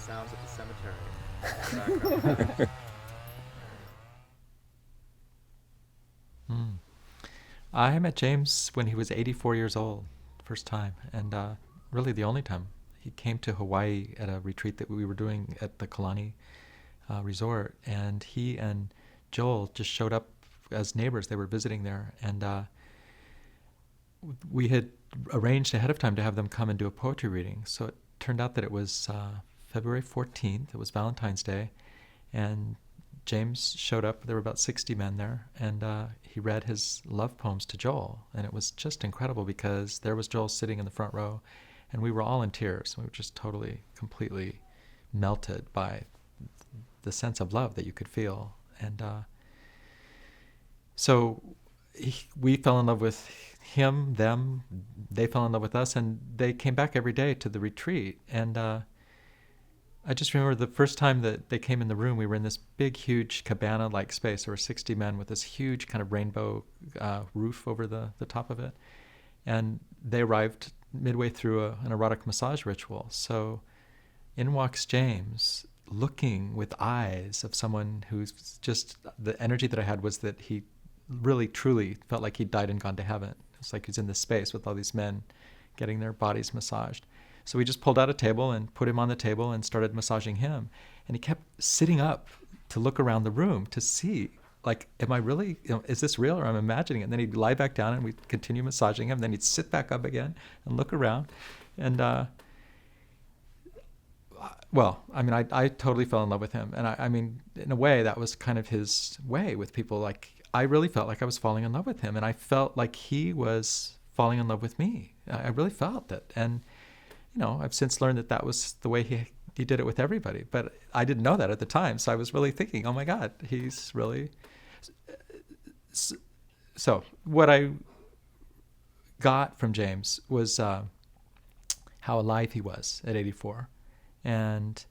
sounds of the cemetery in the background. Mm. I met James when he was 84 years old, first time, and really the only time. He came to Hawaii at a retreat that we were doing at the Kalani resort, and he and Joel just showed up as neighbors. They were visiting there, and we had arranged ahead of time to have them come and do a poetry reading. So it turned out that it was February 14th. It was Valentine's Day, and James showed up. There were about 60 men there, and he read his love poems to Joel. And it was just incredible because there was Joel sitting in the front row, and we were all in tears. We were just totally, completely melted by the sense of love that you could feel. And so we fell in love with him, them, they fell in love with us, and they came back every day to the retreat. And I just remember the first time that they came in the room, we were in this big, huge cabana-like space. There were 60 men with this huge kind of rainbow roof over the top of it. And they arrived midway through an erotic massage ritual. So in walks James, looking with eyes of someone who's just, the energy that I had was that he really, truly felt like he died and gone to heaven. It's like he's in this space with all these men getting their bodies massaged. So we just pulled out a table and put him on the table and started massaging him. And he kept sitting up to look around the room to see, like, am I really, is this real or I'm imagining it? And then he'd lie back down and we'd continue massaging him. Then he'd sit back up again and look around. And, well, I mean, I totally fell in love with him. And I mean, in a way, that was kind of his way with people. Like, I really felt like I was falling in love with him. And I felt like he was falling in love with me. I really felt that. And I've since learned that that was the way he did it with everybody. But I didn't know that at the time. So I was really thinking, oh my God, he's really... So what I got from James was how alive he was at 84. And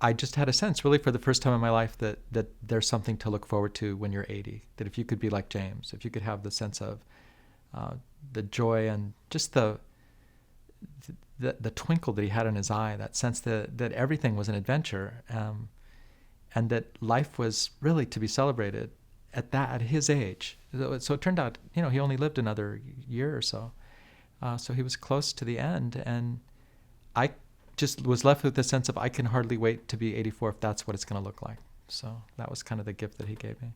I just had a sense, really for the first time in my life, that there's something to look forward to when you're 80. That if you could be like James, if you could have the sense of the joy and just the twinkle that he had in his eye, that sense that everything was an adventure, and that life was really to be celebrated at his age. So it turned out, he only lived another year or so. So he was close to the end, and I just was left with the sense of I can hardly wait to be 84 if that's what it's going to look like. So that was kind of the gift that he gave me.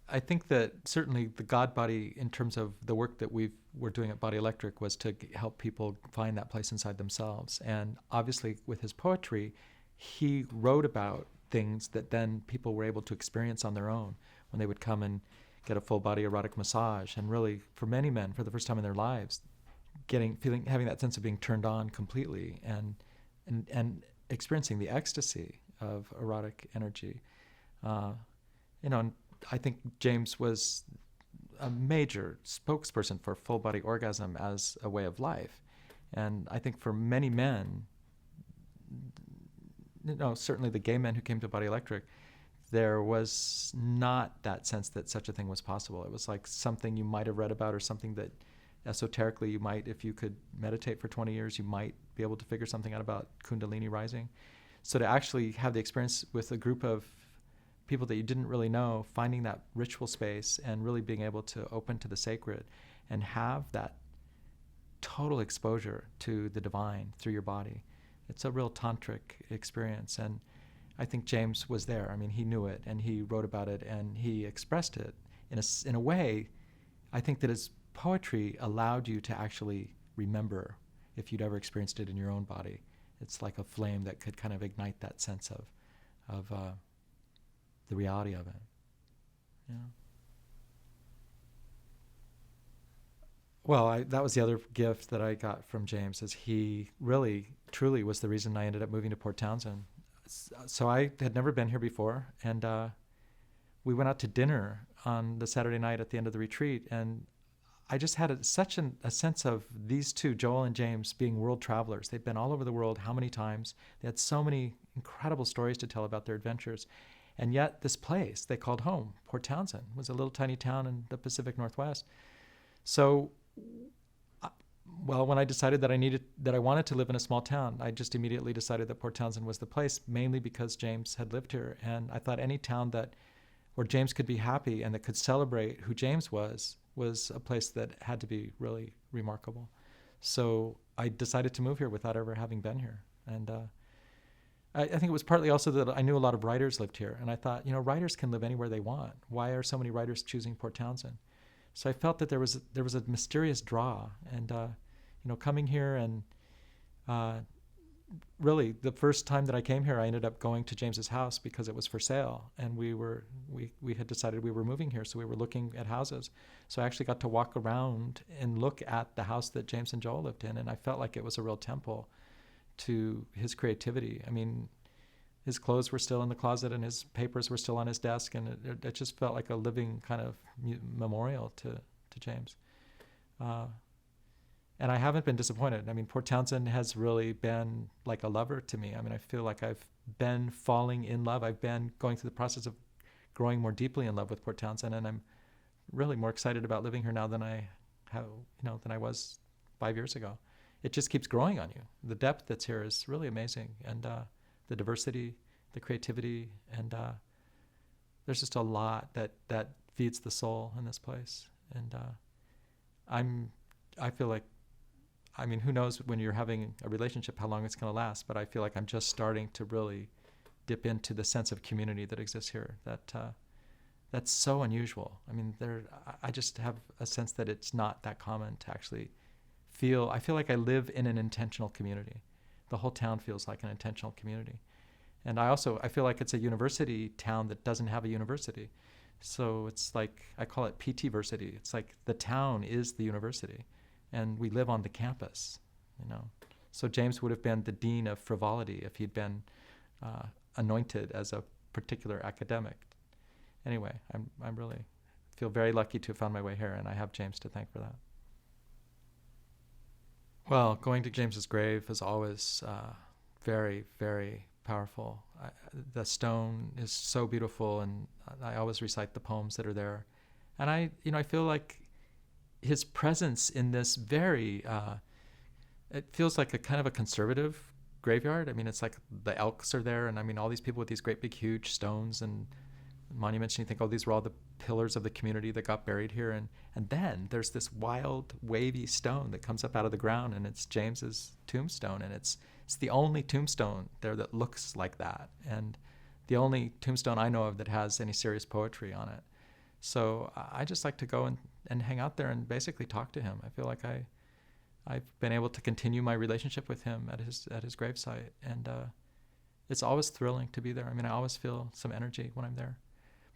I think that certainly the God body, in terms of the work that we're doing at Body Electric, was to help people find that place inside themselves. And obviously with his poetry, he wrote about things that then people were able to experience on their own when they would come and get a full body erotic massage. And really, for many men, for the first time in their lives, having that sense of being turned on completely and experiencing the ecstasy of erotic energy. And I think James was a major spokesperson for full body orgasm as a way of life. And I think for many men, certainly the gay men who came to Body Electric, there was not that sense that such a thing was possible. It was like something you might have read about, or something that esoterically you might, if you could meditate for 20 years, you might be able to figure something out about Kundalini rising. So to actually have the experience with a group of people that you didn't really know, finding that ritual space and really being able to open to the sacred and have that total exposure to the divine through your body. It's a real tantric experience. And I think James was there. I mean, he knew it, and he wrote about it, and he expressed it in a way. I think that his poetry allowed you to actually remember if you'd ever experienced it in your own body. It's like a flame that could kind of ignite that sense of the reality of it. Yeah. Well, that was the other gift that I got from James, is he really, truly was the reason I ended up moving to Port Townsend. So I had never been here before, and we went out to dinner on the Saturday night at the end of the retreat, and I just had such a sense of these two, Joel and James, being world travelers. They'd been all over the world how many times? They had so many incredible stories to tell about their adventures. And yet this place they called home, Port Townsend, was a little tiny town in the Pacific Northwest. So Well, when I decided that I wanted to live in a small town, I just immediately decided that Port Townsend was the place, mainly because James had lived here, and I thought any town that where James could be happy and that could celebrate who James was a place that had to be really remarkable. So I decided to move here without ever having been here, and I think it was partly also that I knew a lot of writers lived here, and I thought, writers can live anywhere they want. Why are so many writers choosing Port Townsend? So I felt that there was a mysterious draw, and coming here and really the first time that I came here, I ended up going to James's house because it was for sale, and we had decided we were moving here, so we were looking at houses. So I actually got to walk around and look at the house that James and Joel lived in, and I felt like it was a real temple to his creativity. I mean, his clothes were still in the closet and his papers were still on his desk, and it just felt like a living kind of memorial to James. And I haven't been disappointed. I mean, Port Townsend has really been like a lover to me. I mean, I feel like I've been falling in love. I've been going through the process of growing more deeply in love with Port Townsend, and I'm really more excited about living here now than I was 5 years ago. It just keeps growing on you. The depth that's here is really amazing, and the diversity, the creativity, and there's just a lot that feeds the soul in this place. And I feel like, I mean, who knows when you're having a relationship how long it's going to last, but I feel like I'm just starting to really dip into the sense of community that exists here. That's so unusual. I mean, I just have a sense that it's not that common to actually I feel like I live in an intentional community. The whole town feels like an intentional community. And I feel like it's a university town that doesn't have a university. So it's like, I call it PT-versity. It's like the town is the university, and we live on the campus, So James would have been the dean of frivolity if he'd been anointed as a particular academic. Anyway, I'm really feel very lucky to have found my way here, and I have James to thank for that. Well, going to James's grave is always very, very powerful. The stone is so beautiful, and I always recite the poems that are there. And I feel like his presence in this it feels like a kind of a conservative graveyard. I mean, it's like the elks are there, and I mean, all these people with these great big huge stones and monuments, and you think, oh, these were all the pillars of the community that got buried here, and then there's this wild wavy stone that comes up out of the ground, and it's James's tombstone, and it's the only tombstone there that looks like that, and the only tombstone I know of that has any serious poetry on it. So I just like to go and hang out there and basically talk to him. I feel like I've been able to continue my relationship with him at his gravesite, and it's always thrilling to be there. I mean, I always feel some energy when I'm there.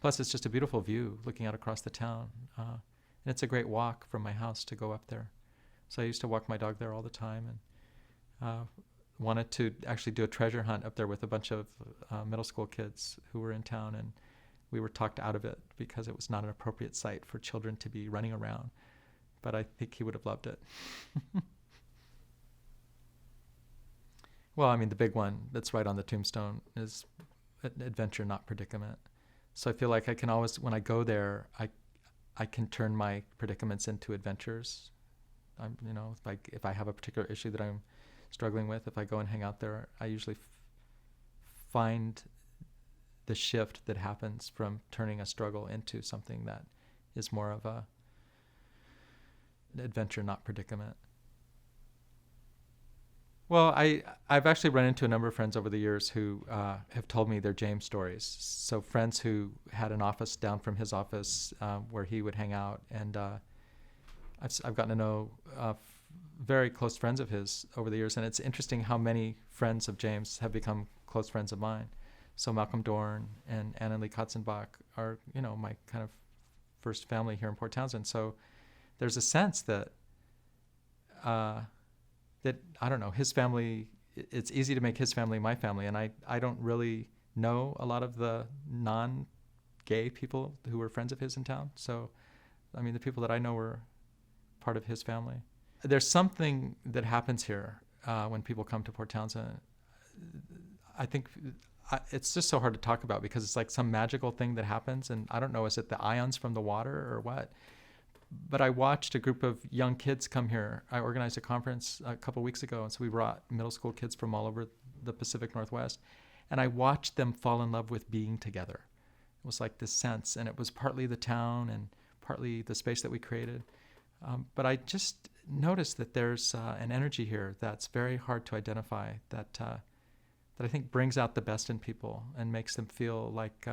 Plus, it's just a beautiful view looking out across the town. And it's a great walk from my house to go up there. So I used to walk my dog there all the time, and wanted to actually do a treasure hunt up there with a bunch of middle school kids who were in town, and we were talked out of it because it was not an appropriate site for children to be running around. But I think he would have loved it. Well, I mean, the big one that's right on the tombstone is adventure, not predicament. So I feel like I can always, when I go there, I can turn my predicaments into adventures. If I have a particular issue that I'm struggling with, if I go and hang out there, I usually find the shift that happens from turning a struggle into something that is more of an adventure, not predicament. Well, I've actually run into a number of friends over the years who have told me their James stories. So friends who had an office down from his office where he would hang out, and I've gotten to know very close friends of his over the years, and it's interesting how many friends of James have become close friends of mine. So Malcolm Dorn and Anna Lee Katzenbach are, my kind of first family here in Port Townsend. So there's a sense that I don't know, his family, it's easy to make his family my family, and I don't really know a lot of the non-gay people who were friends of his in town. So, I mean, the people that I know were part of his family. There's something that happens here when people come to Port Townsend. I think it's just so hard to talk about because it's like some magical thing that happens, and I don't know, is it the ions from the water or what? But I watched a group of young kids come here. I organized a conference a couple weeks ago, and so we brought middle school kids from all over the Pacific Northwest, and I watched them fall in love with being together. It was like this sense, and it was partly the town and partly the space that we created. But I just noticed that there's an energy here that's very hard to identify, that I think brings out the best in people and makes them feel like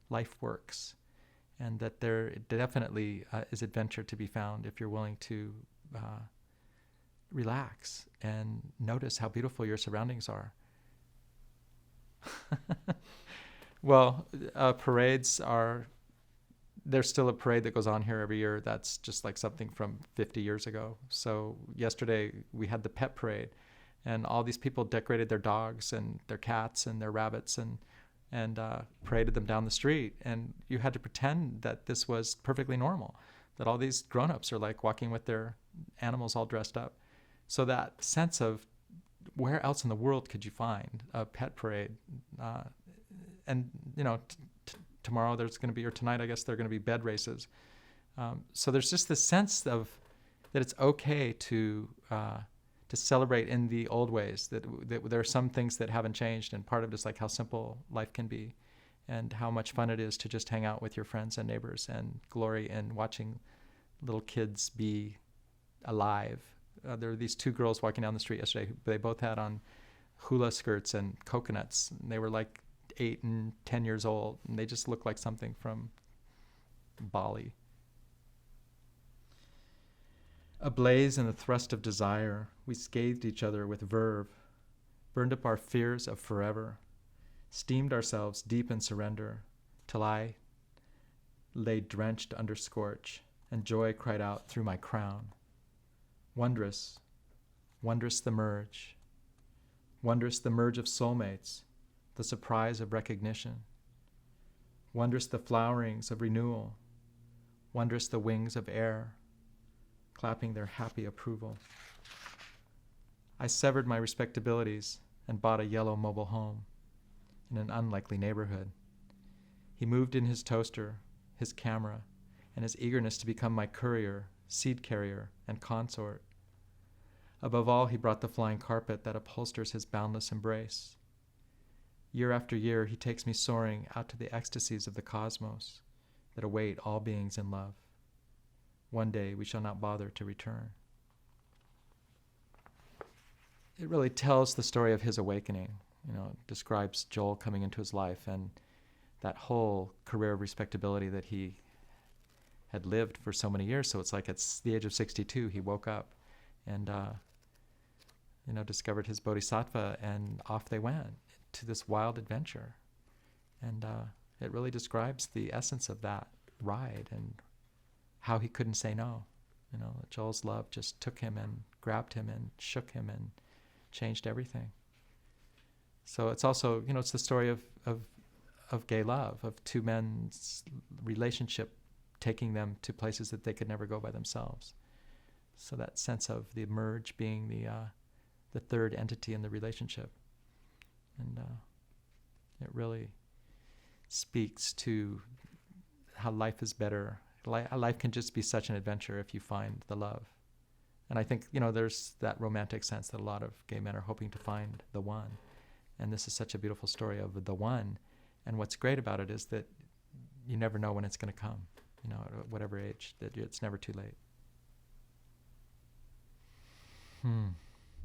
life works, and that there definitely is adventure to be found if you're willing to relax and notice how beautiful your surroundings are. Well, parades are, there's still a parade that goes on here every year that's just like something from 50 years ago. So yesterday we had the pet parade, and all these people decorated their dogs and their cats and their rabbits and paraded them down the street. And you had to pretend that this was perfectly normal, that all these grown-ups are like walking with their animals all dressed up. So that sense of where else in the world could you find a pet parade? And, you know, tomorrow there's going to be, or tonight I guess, there are going to be bed races. So there's just this sense of that it's okay to celebrate in the old ways, that there are some things that haven't changed, and part of it is like how simple life can be and how much fun it is to just hang out with your friends and neighbors, and glory in watching little kids be alive. There were these two girls walking down the street yesterday. They both had on hula skirts and coconuts. And they were like 8 and 10 years old, and they just looked like something from Bali. Ablaze in the thrust of desire, we scathed each other with verve, burned up our fears of forever, steamed ourselves deep in surrender, till I lay drenched under scorch, and joy cried out through my crown. Wondrous, wondrous the merge of soulmates, the surprise of recognition. Wondrous the flowerings of renewal, wondrous the wings of air, clapping their happy approval. I severed my respectabilities and bought a yellow mobile home in an unlikely neighborhood. He moved in his toaster, his camera, and his eagerness to become my courier, seed carrier, and consort. Above all, he brought the flying carpet that upholsters his boundless embrace. Year after year, he takes me soaring out to the ecstasies of the cosmos that await all beings in love. One day we shall not bother to return. It really tells the story of his awakening. You know, it describes Joel coming into his life and that whole career of respectability that he had lived for so many years. So it's like at the age of 62, he woke up and discovered his bodhisattva, and off they went to this wild adventure. And it really describes the essence of that ride and how he couldn't say no. You know, Joel's love just took him and grabbed him and shook him and changed everything. So it's also, it's the story of gay love, of two men's relationship taking them to places that they could never go by themselves. So that sense of the merge being the third entity in the relationship. And it really speaks to how life is better. Life can just be such an adventure if you find the love. And I think, there's that romantic sense that a lot of gay men are hoping to find the one. And this is such a beautiful story of the one. And what's great about it is that you never know when it's going to come, at whatever age, that it's never too late.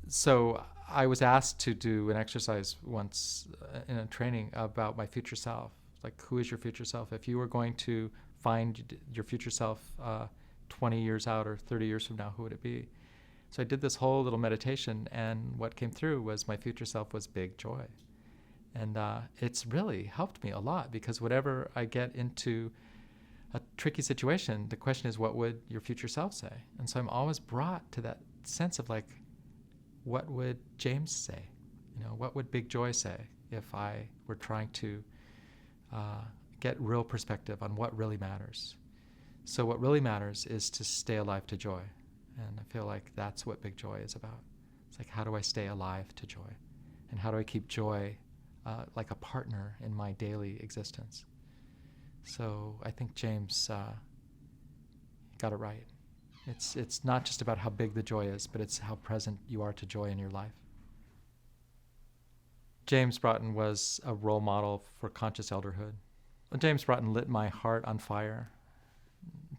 So I was asked to do an exercise once in a training about my future self. Like, who is your future self? If you were going to find your future self 20 years out or 30 years from now, who would it be? So I did this whole little meditation, and what came through was my future self was big joy. And it's really helped me a lot, because whenever I get into a tricky situation, the question is, what would your future self say? And so I'm always brought to that sense of like, what would James say? What would big joy say if I were trying to get real perspective on what really matters? So what really matters is to stay alive to joy. And I feel like that's what big joy is about. It's like, how do I stay alive to joy? And how do I keep joy like a partner in my daily existence? So I think James got it right. It's not just about how big the joy is, but it's how present you are to joy in your life. James Broughton was a role model for conscious elderhood. James Broughton lit my heart on fire.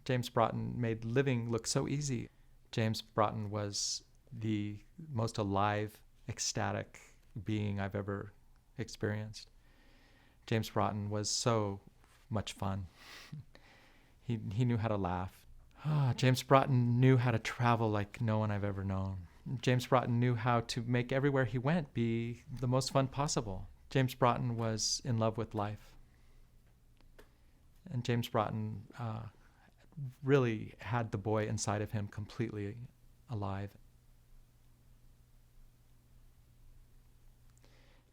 James Broughton made living look so easy. James Broughton was the most alive, ecstatic being I've ever experienced. James Broughton was so much fun. He knew how to laugh. James Broughton knew how to travel like no one I've ever known. James Broughton knew how to make everywhere he went be the most fun possible. James Broughton was in love with life. And James Broughton really had the boy inside of him completely alive.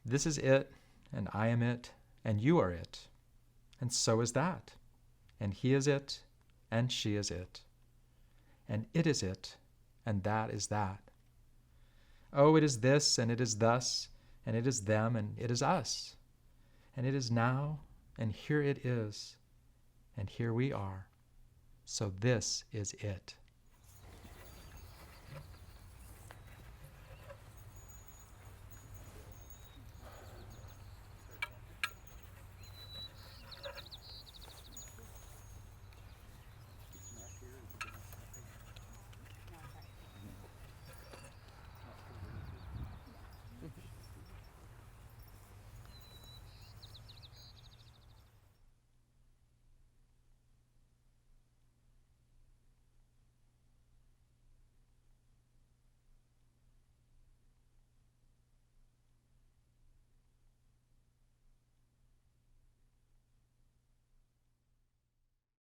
This is it, and I am it, and you are it, and so is that, and he is it, and she is it, and it is it, and that is that. Oh, it is this, and it is thus, and it is them, and it is us, and it is now, and here it is, and here we are. So this is it.